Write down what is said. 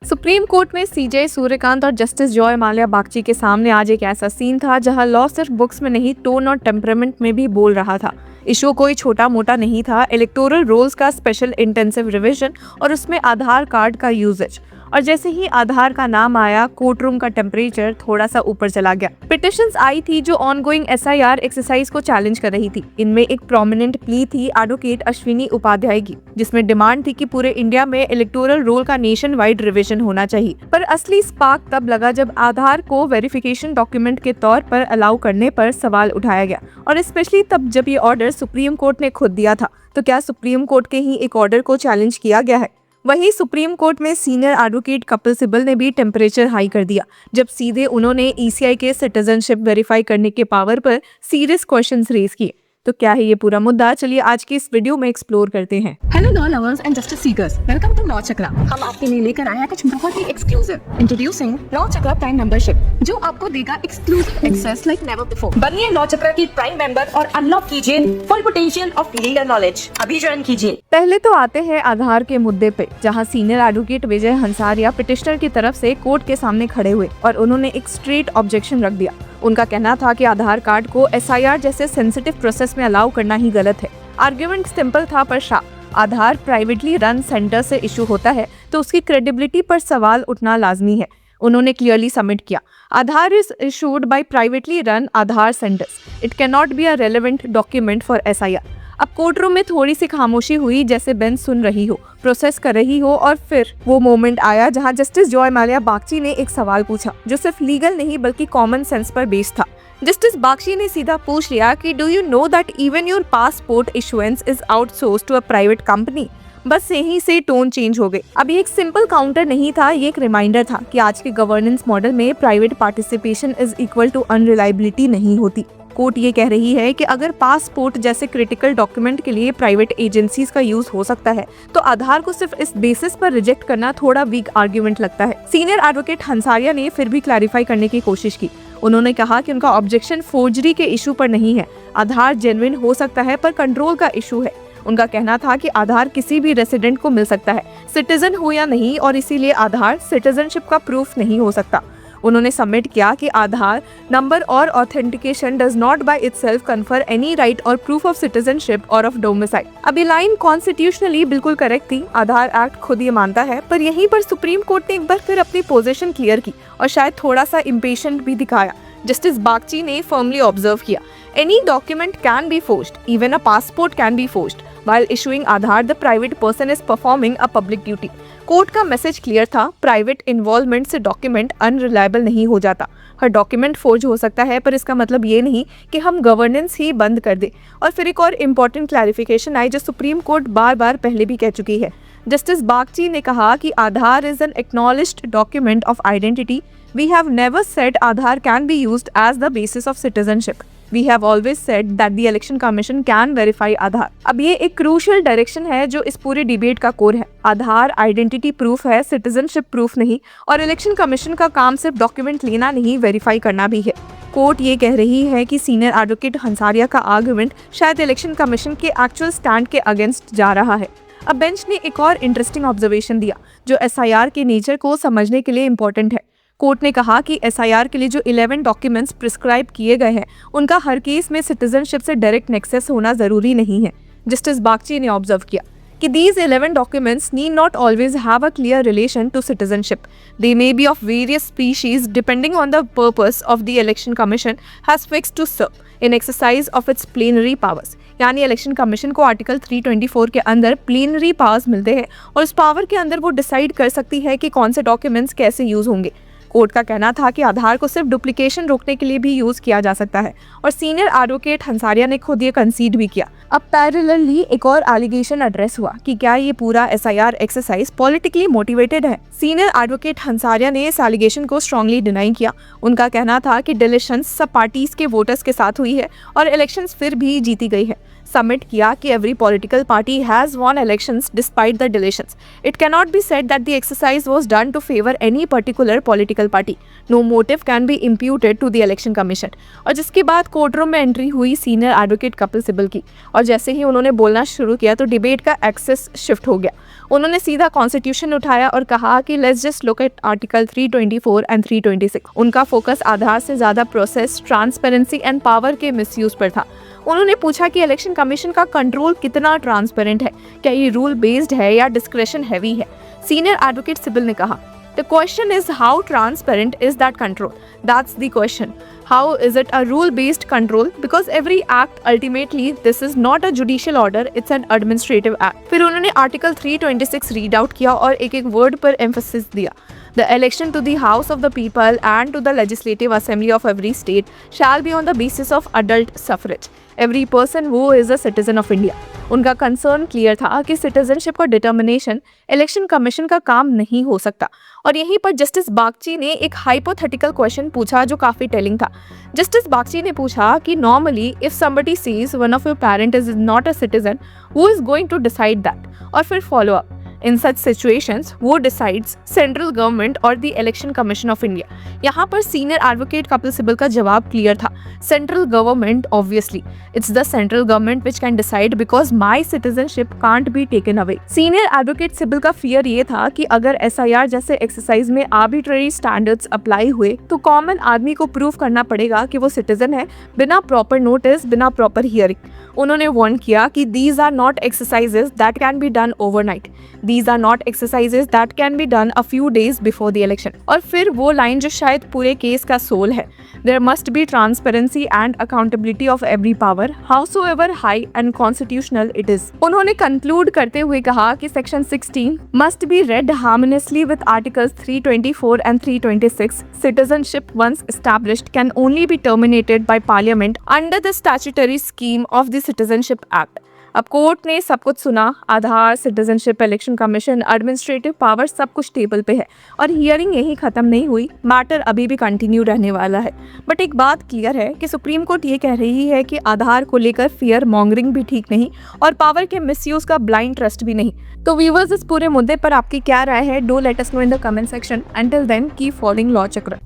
Supreme court में सीजे सूर्यकांत और justice Joy Mallya Bagchi के सामने आज एक ऐसा सीन था जहां लॉ सिर्फ बुक्स में नहीं, टोन और टेम्परामेंट में भी बोल रहा था। इशू कोई छोटा मोटा नहीं था, इलेक्टोरल रोल्स का स्पेशल इंटेंसिव रिवीजन और उसमें आधार कार्ड का यूजेज। और जैसे ही आधार का नाम आया, कोर्ट रूम का टेम्परेचर थोड़ा सा ऊपर चला गया। पिटिशंस आई थी जो ऑनगोइंग एसआईआर एक्सरसाइज को चैलेंज कर रही थी। इनमें एक प्रोमिनेंट प्ली थी एडवोकेट अश्विनी उपाध्याय की, जिसमें डिमांड थी कि पूरे इंडिया में इलेक्टोरल रोल का नेशन वाइड रिविजन होना चाहिए। पर असली स्पार्क तब लगा जब आधार को वेरिफिकेशन डॉक्यूमेंट के तौर पर अलाउ करने पर सवाल उठाया गया, और स्पेशली तब जब ये ऑर्डर सुप्रीम कोर्ट ने खुद दिया था। तो क्या सुप्रीम कोर्ट के ही एक ऑर्डर को चैलेंज किया गया है? वहीं सुप्रीम कोर्ट में सीनियर एडवोकेट कपिल सिब्बल ने भी टेम्परेचर हाई कर दिया, जब सीधे उन्होंने ईसीआई के सिटीजनशिप वेरीफाई करने के पावर पर सीरियस क्वेश्चंस रेज किए। तो क्या है ये पूरा मुद्दा, चलिए आज की इस वीडियो में एक्सप्लोर करते हैं। Hello law lovers and justice seekers, welcome to Law Chakra. हम आपके लिए लेकर आए हैं कुछ बहुत ही exclusive. Introducing Law Chakra prime membership, जो आपको देगा exclusive access like never before. बनिए लॉ चक्रा की प्राइम मेंबर और अनलॉक कीजिए full potential of legal knowledge. अभी ज्वाइन कीजिए। पहले तो आते हैं आधार के मुद्दे पे, जहां सीनियर एडवोकेट विजय हंसारिया पिटिशनर की तरफ से कोर्ट के सामने खड़े हुए और उन्होंने एक स्ट्रेट ऑब्जेक्शन रख दिया। उनका कहना था कि आधार कार्ड को एसआईआर जैसे सेंसिटिव प्रोसेस में अलाउ करना ही गलत है। आर्ग्यूमेंट सिंपल था पर शार्प। आधार प्राइवेटली रन सेंटर से इशू होता है तो उसकी क्रेडिबिलिटी पर सवाल उठना लाजमी है। उन्होंने क्लियरली सबमिट किया, Aadhaar is issued by privately run Aadhaar centres, it can not be a relevant document for SIR. अब कोर्ट रूम में थोड़ी सी खामोशी हुई, जैसे बेंच सुन रही हो, प्रोसेस कर रही हो, और फिर वो मोमेंट आया जहां जस्टिस जॉय माल्या बागची ने एक सवाल पूछा जो सिर्फ लीगल नहीं बल्कि कॉमन सेंस पर बेस्ड था। जस्टिस बागची ने सीधा पूछ लिया कि do you know that even your passport issuance is outsource to a private company. बस यहीं से टोन चेंज हो गई। अब ये एक सिंपल काउंटर नहीं था, ये एक रिमाइंडर था कि आज के गवर्नेंस मॉडल में private participation is equal to unreliability नहीं होती। कोर्ट ये कह रही है कि अगर पासपोर्ट जैसे क्रिटिकल डॉक्यूमेंट के लिए प्राइवेट एजेंसीज का यूज हो सकता है, तो आधार को सिर्फ इस बेसिस पर रिजेक्ट करना थोड़ा वीक आर्ग्यूमेंट लगता है। सीनियर एडवोकेट हंसारिया ने फिर भी क्लैरिफाई करने की कोशिश की। उन्होंने कहा कि उनका ऑब्जेक्शन फोर्जरी के इशू पर नहीं है। आधार जेन्युइन हो सकता है पर कंट्रोल का इशू है। उनका कहना था कि आधार किसी भी रेसिडेंट को मिल सकता है, सिटीजन हो या नहीं, और इसीलिए आधार सिटीजनशिप का प्रूफ नहीं हो सकता। उन्होंने सबमिट किया कि आधार नंबर और authentication does not by itself confer any right और प्रूफ ऑफ सिटीजनशिप और ऑफ डोमिसाइल। अब ये लाइन कॉन्स्टिट्यूशनली बिल्कुल करेक्ट थी, आधार एक्ट खुद ये मानता है, पर यहीं पर सुप्रीम कोर्ट ने एक बार फिर अपनी पोजीशन क्लियर की और शायद थोड़ा सा इम्पेशेंट भी दिखाया। जस्टिस बागची ने फर्मली ऑब्जर्व किया, any document can be forced, even a passport can be forced, while issuing Aadhaar the private person is performing a public duty। Court का मैसेज क्लियर था, प्राइवेट इन्वॉल्वमेंट से document unreliable नहीं हो जाता। हर document forge हो सकता है, पर इसका मतलब ये नहीं कि हम गवर्नेंस ही बंद कर दे। और फिर एक और इम्पोर्टेंट क्लैरिफिकेशन आई जो सुप्रीम कोर्ट बार बार पहले भी कह चुकी है। जस्टिस बागची ने कहा कि Aadhaar is an acknowledged document of identity. We have never said Aadhaar can be used as the basis of citizenship. We have always said that the Election Commission can verify आधार। अब ये एक क्रूशियल डायरेक्शन है जो इस पूरे डिबेट का core है। आधार identity proof है, सिटीजनशिप प्रूफ नहीं, और इलेक्शन कमीशन का काम सिर्फ डॉक्यूमेंट लेना नहीं, वेरीफाई करना भी है। कोर्ट ये कह रही है कि सीनियर एडवोकेट हंसारिया का आर्गुमेंट शायद इलेक्शन कमीशन के एक्चुअल स्टैंड के अगेंस्ट जा रहा है। अब बेंच ने एक और इंटरेस्टिंग ऑब्जर्वेशन दिया जो एसआईआर के नेचर को समझने के लिए इम्पोर्टेंट है। कोर्ट ने कहा कि एसआईआर के लिए जो 11 डॉक्यूमेंट्स प्रिस्क्राइब किए गए हैं, उनका हर केस में सिटीजनशिप से डायरेक्ट नेक्सस होना जरूरी नहीं है। जस्टिस बागची ने ऑब्जर्व किया कि these 11 documents need not always have a clear relation to citizenship. They may be of various species depending on the purpose of the Election Commission has fixed to serve in exercise of its plenary powers। यानी election commission को article 324 के अंदर plenary powers मिलते हैं और उस power के अंदर वो डिसाइड कर सकती है कि कौन से डॉक्यूमेंट्स कैसे यूज होंगे। कोर्ट का कहना था कि आधार को सिर्फ डुप्लीकेशन रोकने के लिए भी यूज किया जा सकता है, और सीनियर एडवोकेट हंसारिया ने खुद ये कंसीड भी किया। अब पैरेलली एक और एलिगेशन एड्रेस हुआ कि क्या ये पूरा एसआईआर एक्सरसाइज पॉलिटिकली मोटिवेटेड है। सीनियर एडवोकेट हंसारिया ने इस एलिगेशन को स्ट्रांगली डिनाई किया। उनका कहना था कि डिलीशन सब पार्टीज के वोटर्स के साथ हुई है और इलेक्शंस फिर भी जीती गई है। सबमिट किया कि every political party has won elections despite the deletions. It can not be said that the exercise was done to favour any particular political party. No motive can be imputed to the election commission. और जिसके बाद court room में entry हुई senior advocate Kapil Sibal की, और जैसे ही उन्होंने बोलना शुरू किया तो डिबेट का एक्सेस शिफ्ट हो गया. उन्होंने सीधा कॉन्स्टिट्यूशन उठाया और कहा कि let's just look at article 324 and 326. उनका फोकस आधार से ज़्यादा प्रोसेस, ट्रांसपेरेंसी एंड पावर के मिसयूज पर था. उन्होंने पूछा कि इलेक्शन कमीशन का कंट्रोल कितना ट्रांसपेरेंट है, क्या ये रूल बेस्ड है या डिस्क्रेशन हैवी है. सीनियर एडवोकेट सिब्बल ने कहा, The question is how transparent is that control? That's the question. How is it a rule-based control? Because every act ultimately, this is not a judicial order, it's an administrative act. फिर उन्होंने article 326 read out किया और एक एक word पर emphasis दिया. The election to the House of the People and to the Legislative Assembly of every state shall be on the basis of adult suffrage. Every person who is a citizen of India. उनका concern clear था कि citizenship का determination election commission का काम नहीं हो सकता. और यहीं पर जस्टिस बागची ने एक हाइपोथेटिकल क्वेश्चन पूछा जो काफी टेलिंग था. जस्टिस बागची ने पूछा कि normally if somebody says one of your parent is not a citizen, who is going to decide that? और फिर follow up. In such situations, who decides, central government or the election commission of India? यहाँ पर senior advocate Kapil Sibal का जवाब clear था. Central government, obviously it's the central government which can decide because my citizenship can't be taken away. Senior advocate Sibal का fear ये था कि अगर SIR जैसे एक्सरसाइज में आर्बिट्ररी स्टैंडर्ड्स अप्लाई हुए तो कॉमन आदमी को प्रूव करना पड़ेगा कि वो सिटीजन है बिना प्रॉपर नोटिस, बिना प्रॉपर हियरिंग. उन्होंने वार्न किया कि these are not exercises that can be done overnight. These are not exercises that can be done a few days before the election. और फिर वो लाइन जो शायद पूरे केस का सोल है, there must be transparency and accountability of every power, howsoever high and constitutional it is. उन्होंने conclude करते हुए कहा कि Section 16 must be read harmoniously with Articles 324 and 326. Citizenship once established can only be terminated by Parliament under the statutory scheme of the Citizenship Act. अब court ने सब कुछ सुना. Aadhaar, citizenship, election commission, administrative power, सब कुछ table पे है और हियरिंग यही खत्म नहीं हुई. मैटर अभी भी कंटिन्यू रहने वाला है. बट एक बात क्लियर है कि सुप्रीम कोर्ट ये कह रही है कि आधार को लेकर फियर मॉन्गरिंग भी ठीक नहीं और पावर के मिसयूज का ब्लाइंड ट्रस्ट भी नहीं. तो व्यूअर्स, इस पूरे मुद्दे पर आपकी क्या राय है? Do let us know in the comment section. Until then keep following Law चक्र.